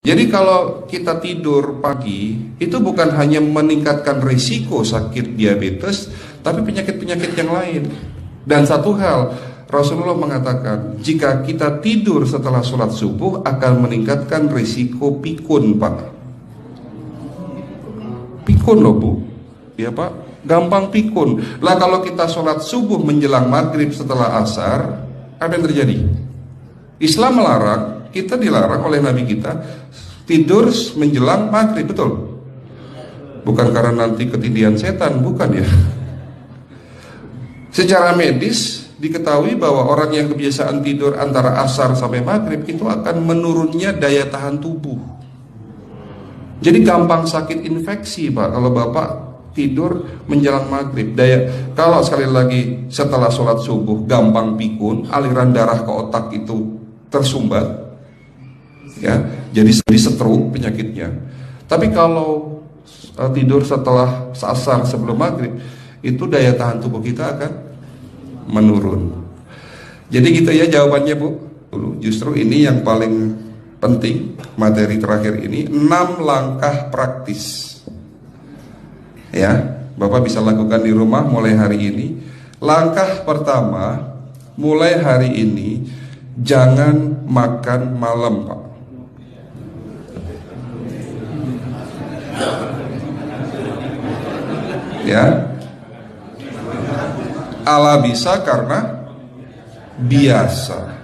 Jadi kalau kita tidur pagi, itu bukan hanya meningkatkan risiko sakit diabetes, tapi penyakit-penyakit yang lain. Dan satu hal, Rasulullah mengatakan, jika kita tidur setelah sholat subuh akan meningkatkan risiko pikun, Pak. Pikun loh, Bu. Ya, Pak, gampang pikun. Lah kalau kita sholat subuh menjelang maghrib setelah asar, apa yang terjadi? Islam melarang, kita dilarang oleh Nabi kita tidur menjelang maghrib, betul? Bukan karena nanti ketidian setan, bukan ya. Secara medis diketahui bahwa orang yang kebiasaan tidur antara asar sampai maghrib itu akan menurunnya daya tahan tubuh. Jadi gampang sakit infeksi, Pak, kalau Bapak tidur menjelang maghrib. Kalau sekali lagi setelah sholat subuh gampang pikun, aliran darah ke otak itu tersumbat, ya, jadi stroke penyakitnya. Tapi kalau tidur setelah asar sebelum maghrib, itu daya tahan tubuh kita akan menurun. Jadi gitu ya jawabannya, Bu. Justru ini yang paling penting, materi terakhir ini 6 langkah praktis. Ya, Bapak bisa lakukan di rumah mulai hari ini. Langkah pertama, mulai hari ini jangan makan malam, Pak. Ya, ala bisa karena biasa.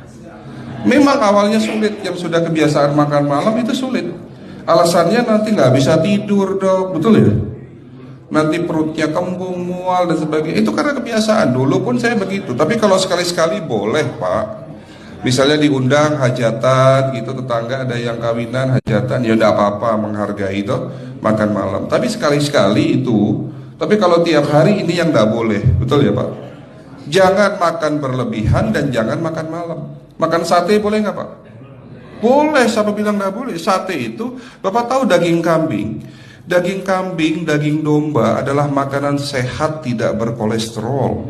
Memang awalnya sulit, yang sudah kebiasaan makan malam itu sulit. Alasannya nanti nggak bisa tidur, Dok, betul ya? Nanti perutnya kembung, mual dan sebagainya. Itu karena kebiasaan. Dulu pun saya begitu. Tapi kalau sekali-sekali boleh, Pak. Misalnya diundang hajatan gitu, tetangga ada yang kawinan, hajatan, ya udah apa-apa, menghargai itu makan malam. Tapi sekali-sekali itu. Tapi kalau tiap hari ini yang nggak boleh, betul ya, Pak? Jangan makan berlebihan dan jangan makan malam. Makan sate boleh nggak, Pak? Boleh, siapa bilang nggak boleh? Sate itu, Bapak tahu daging kambing. Daging kambing, daging domba adalah makanan sehat, tidak berkolesterol.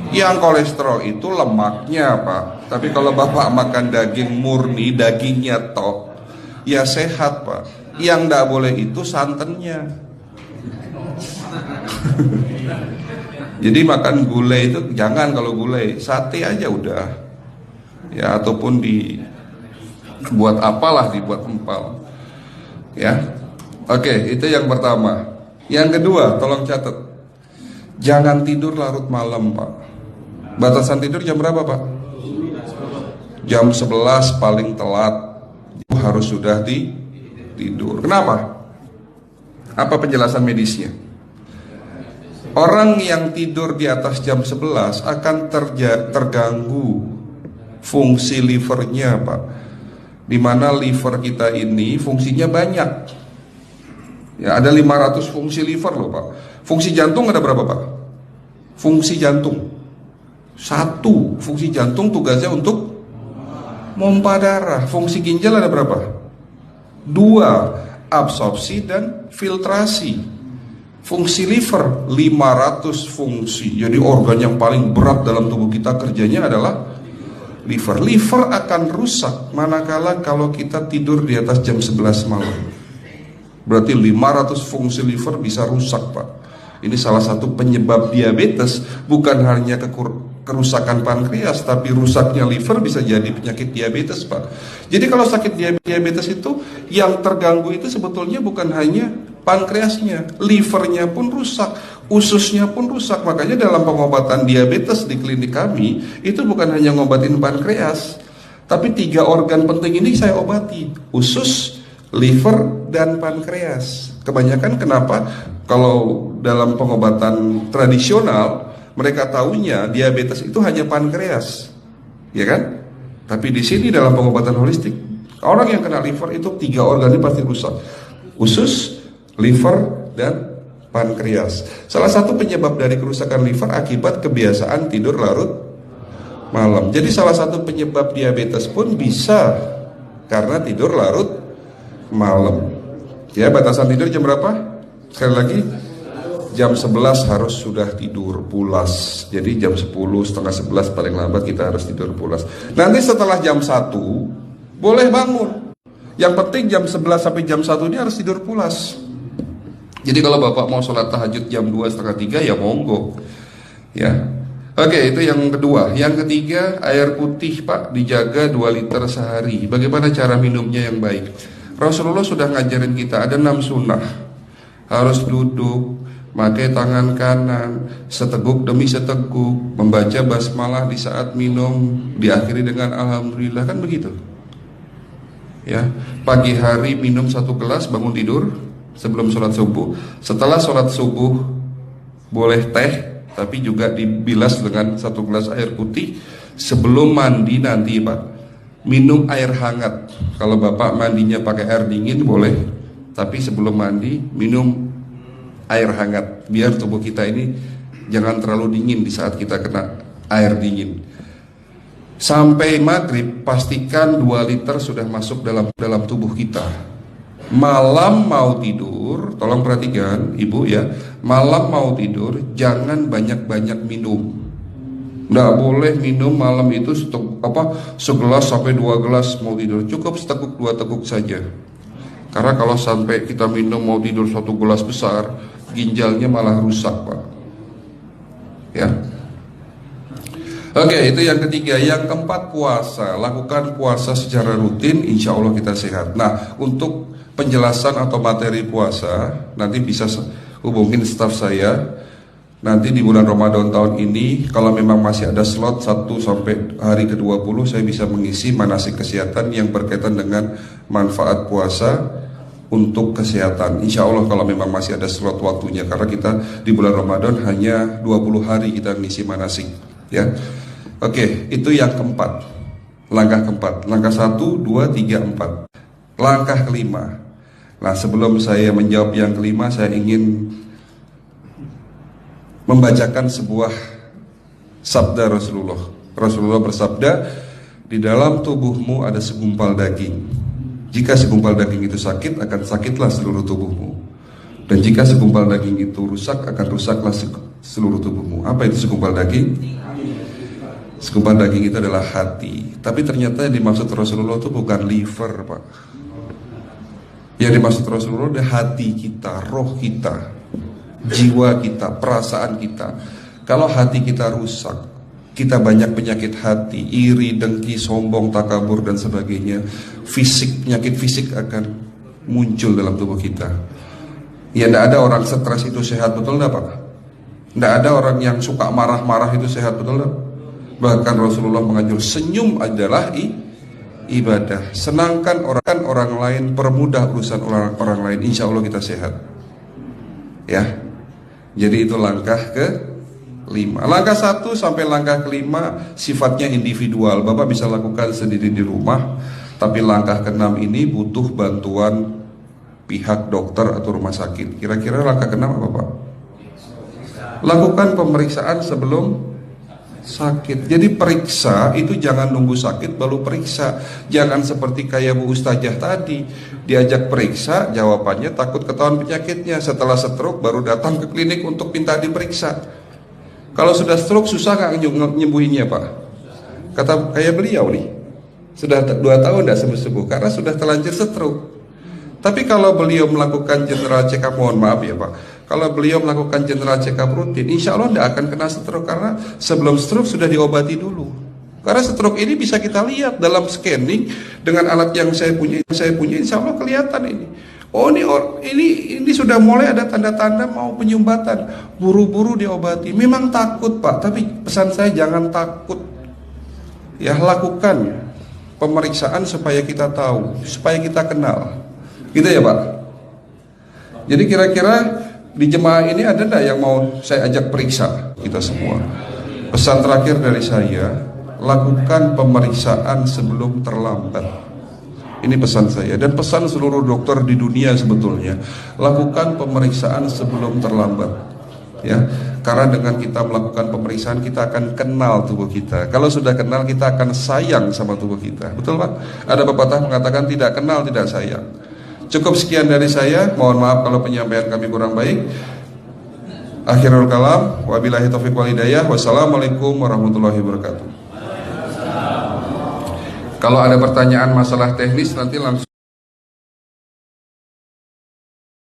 Yang kolesterol itu lemaknya, Pak. Tapi kalau Bapak makan daging murni, dagingnya tok, ya sehat, Pak. Yang nggak boleh itu santannya. Jadi makan gulai itu jangan, kalau gulai sate aja udah. Ya, ataupun dibuat apalah, dibuat empal. Ya. Oke, itu yang pertama. Yang kedua, tolong catat. Jangan tidur larut malam, Pak. Batasan tidur jam berapa, Pak? Jam 11 paling telat. Harus sudah tidur. Kenapa? Apa penjelasan medisnya? Orang yang tidur di atas jam 11 akan terganggu fungsi livernya, Pak. Dimana liver kita ini fungsinya banyak. Ya, ada 500 fungsi liver loh, Pak. Fungsi jantung ada berapa, Pak? Fungsi jantung 1. Fungsi jantung tugasnya untuk mompa darah. Fungsi ginjal ada berapa? 2. Absorpsi dan filtrasi. Fungsi liver 500 fungsi. Jadi organ yang paling berat dalam tubuh kita kerjanya adalah liver. Liver akan rusak manakala kalau kita tidur di atas jam 11 malam. Berarti 500 fungsi liver bisa rusak, Pak. Ini salah satu penyebab diabetes. Bukan hanya kerusakan pankreas, tapi rusaknya liver bisa jadi penyakit diabetes, Pak. Jadi kalau sakit diabetes itu yang terganggu itu sebetulnya bukan hanya pankreasnya, livernya pun rusak, ususnya pun rusak. Makanya dalam pengobatan diabetes di klinik kami itu bukan hanya ngobatin pankreas, tapi 3 organ penting ini saya obati: usus, liver, dan pankreas. Kebanyakan kenapa? Kalau dalam pengobatan tradisional mereka tahunya diabetes itu hanya pankreas, ya kan? Tapi di sini dalam pengobatan holistik, orang yang kena liver itu 3 organ ini pasti rusak: usus, liver, dan pankreas. Salah satu penyebab dari kerusakan liver akibat kebiasaan tidur larut malam. Jadi salah satu penyebab diabetes pun bisa karena tidur larut malam. Ya, batasan tidur jam berapa? Sekali lagi, jam 11 harus sudah tidur pulas. Jadi jam 10, setengah 11 paling lambat kita harus tidur pulas. Nanti setelah jam 1 boleh bangun. Yang penting jam 11 sampai jam 1 ini harus tidur pulas. Jadi kalau Bapak mau sholat tahajud jam 2, setengah 3 ya monggo. Ya. Oke, itu yang kedua. Yang ketiga, air putih Pak dijaga 2 liter sehari. Bagaimana cara minumnya yang baik? Rasulullah sudah ngajarin kita ada 6 sunnah. Harus duduk, pakai tangan kanan, seteguk demi seteguk, membaca basmalah di saat minum, diakhiri dengan alhamdulillah, kan begitu. Ya, pagi hari minum 1 gelas bangun tidur sebelum sholat subuh. Setelah sholat subuh boleh teh, tapi juga dibilas dengan 1 gelas air putih. Sebelum mandi nanti Pak, minum air hangat. Kalau Bapak mandinya pakai air dingin boleh, tapi sebelum mandi minum air hangat, biar tubuh kita ini jangan terlalu dingin di saat kita kena air dingin. Sampai maghrib pastikan 2 liter sudah masuk dalam tubuh kita. Malam mau tidur, tolong perhatikan Ibu ya, malam mau tidur jangan banyak-banyak minum. Nggak boleh minum malam itu segelas sampai 2 gelas mau tidur. Cukup seteguk 2 teguk saja. Karena kalau sampai kita minum mau tidur 1 gelas besar, ginjalnya malah rusak Pak. Ya. Oke, itu yang ketiga. Yang keempat, puasa. Lakukan puasa secara rutin, insya Allah kita sehat. Nah, untuk penjelasan atau materi puasa nanti bisa hubungin staf saya. Nanti di bulan Ramadan tahun ini, kalau memang masih ada slot 1 sampai hari ke-20, saya bisa mengisi manasik kesehatan yang berkaitan dengan manfaat puasa untuk kesehatan. Insya Allah kalau memang masih ada slot waktunya, karena kita di bulan Ramadan hanya 20 hari kita mengisi manasik. Ya, oke, itu yang keempat. Langkah keempat. Langkah 1, 2, 3, 4. Langkah kelima. Nah, sebelum saya menjawab yang kelima, saya ingin membacakan sebuah sabda Rasulullah. Rasulullah bersabda, di dalam tubuhmu ada segumpal daging. Jika segumpal daging itu sakit, akan sakitlah seluruh tubuhmu. Dan jika segumpal daging itu rusak, akan rusaklah seluruh tubuhmu. Apa itu segumpal daging? Segumpal daging itu adalah hati. Tapi ternyata yang dimaksud Rasulullah itu bukan liver Pak. Yang dimaksud Rasulullah adalah hati kita, roh kita, jiwa kita, perasaan kita. Kalau hati kita rusak, kita banyak penyakit hati, iri, dengki, sombong, takabur dan sebagainya. Penyakit fisik akan muncul dalam tubuh kita. Ya, tidak ada orang stres itu sehat, betul tidak Pak? Tidak ada orang yang suka marah-marah itu sehat, betul tidak? Bahkan Rasulullah mengajar senyum adalah ibadah. Senangkan orang lain, permudah urusan orang lain, insya Allah kita sehat. Ya, jadi itu langkah ke-5. Langkah 1 sampai langkah ke-5 sifatnya individual. Bapak bisa lakukan sendiri di rumah. Tapi langkah ke-6 ini butuh bantuan pihak dokter atau rumah sakit. Kira-kira langkah ke-6 apa Pak? Lakukan pemeriksaan sebelum sakit. Jadi periksa itu jangan nunggu sakit baru periksa. Jangan seperti kayak Bu Ustazah tadi, diajak periksa, jawabannya takut ketahuan penyakitnya. Setelah stroke baru datang ke klinik untuk minta diperiksa. Kalau sudah stroke susah nggak nyembuhinnya Pak? Kata kayak beliau nih, sudah 2 tahun tidak sembuh-sembuh karena sudah terlanjur stroke. Tapi kalau beliau melakukan general check up, mohon maaf ya Pak, kalau beliau melakukan general check up rutin, insya Allah tidak akan kena stroke. Karena sebelum stroke sudah diobati dulu. Karena stroke ini bisa kita lihat dalam scanning dengan alat yang saya punya, insya Allah kelihatan ini. Oh, ini sudah mulai ada tanda-tanda mau penyumbatan, buru-buru diobati. Memang takut Pak, tapi pesan saya jangan takut. Ya, lakukan pemeriksaan supaya kita tahu, supaya kita kenal. Gitu ya Pak. Jadi kira-kira di jemaah ini ada enggak yang mau saya ajak periksa kita semua? Pesan terakhir dari saya, lakukan pemeriksaan sebelum terlambat. Ini pesan saya dan pesan seluruh dokter di dunia sebetulnya. Lakukan pemeriksaan sebelum terlambat. Ya, karena dengan kita melakukan pemeriksaan kita akan kenal tubuh kita. Kalau sudah kenal kita akan sayang sama tubuh kita. Betul Pak? Ada pepatah mengatakan tidak kenal tidak sayang. Cukup sekian dari saya. Mohon maaf kalau penyampaian kami kurang baik. Akhirul kalam, wabillahi taufiq wal hidayah. Wassalamualaikum warahmatullahi wabarakatuh. Kalau ada pertanyaan masalah teknis nanti langsung